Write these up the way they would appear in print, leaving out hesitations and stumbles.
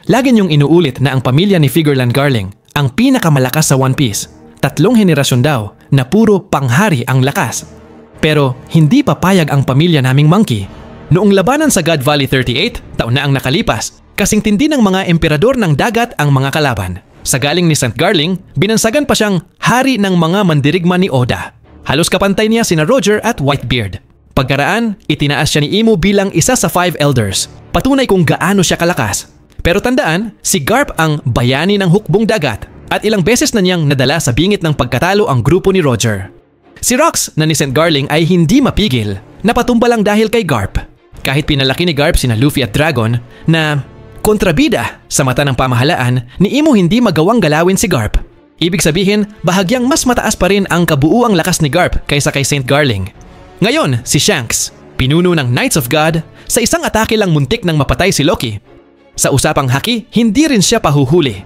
Lagi niyong inuulit na ang pamilya ni Figureland Garling ang pinakamalakas sa One Piece. 3 henerasyon daw na puro panghari ang lakas. Pero hindi papayag ang pamilya naming Monkey. Noong labanan sa God Valley 38, taon na ang nakalipas, kasing tindi ng mga emperador ng dagat ang mga kalaban. Sa galing ni St. Garling, binansagan pa siyang hari ng mga mandirigma ni Oda. Halos kapantay niya sina Roger at Whitebeard. Pagkaraan, itinaas siya ni Imo bilang isa sa 5 elders. Patunay kung gaano siya kalakas. Pero tandaan, si Garp ang bayani ng hukbong dagat at ilang beses na niyang nadala sa bingit ng pagkatalo ang grupo ni Roger. Si Rox na ni St. Garling ay hindi mapigil, napatumba lang dahil kay Garp. Kahit pinalaki ni Garp sina Luffy at Dragon na kontrabida sa mata ng pamahalaan, ni Imo hindi magawang galawin si Garp. Ibig sabihin, bahagyang mas mataas pa rin ang kabuuang lakas ni Garp kaysa kay St. Garling. Ngayon, si Shanks, pinuno ng Knights of God, sa isang atake lang muntik nang mapatay si Loki. Sa usapang haki, hindi rin siya pahuhuli.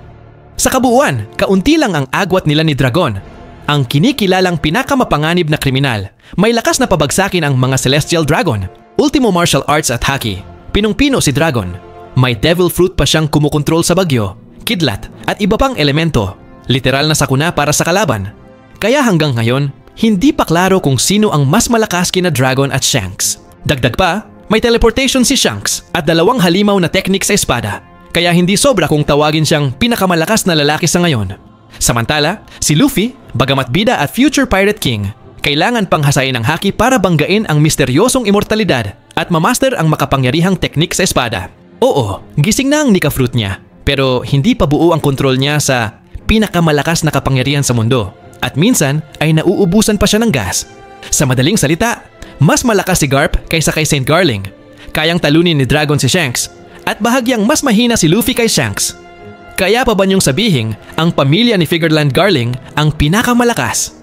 Sa kabuuan, kaunti lang ang agwat nila ni Dragon. Ang kinikilalang pinakamapanganib na kriminal, may lakas na pabagsakin ang mga Celestial Dragon. Ultimo martial arts at haki, pinung-pino si Dragon. May devil fruit pa siyang kumukontrol sa bagyo, kidlat at iba pang elemento. Literal na sakuna para sa kalaban. Kaya hanggang ngayon, hindi pa klaro kung sino ang mas malakas kina Dragon at Shanks. Dagdag pa, may teleportation si Shanks at 2 halimaw na teknik sa espada. Kaya hindi sobra kung tawagin siyang pinakamalakas na lalaki sa ngayon. Samantala, si Luffy, bagamat bida at future Pirate King, kailangan pang hasain ang haki para banggain ang misteryosong immortalidad at mamaster ang makapangyarihang teknik sa espada. Oo, gising na ang Nika Fruit niya, pero hindi pa buo ang kontrol niya sa pinakamalakas na kapangyarihan sa mundo at minsan ay nauubusan pa siya ng gas. Sa madaling salita, mas malakas si Garp kaysa kay St. Garling. Kayang talunin ni Dragon si Shanks at bahagyang mas mahina si Luffy kay Shanks. Kaya pa ba niyong sabihin ang pamilya ni Figureland Garling ang pinakamalakas?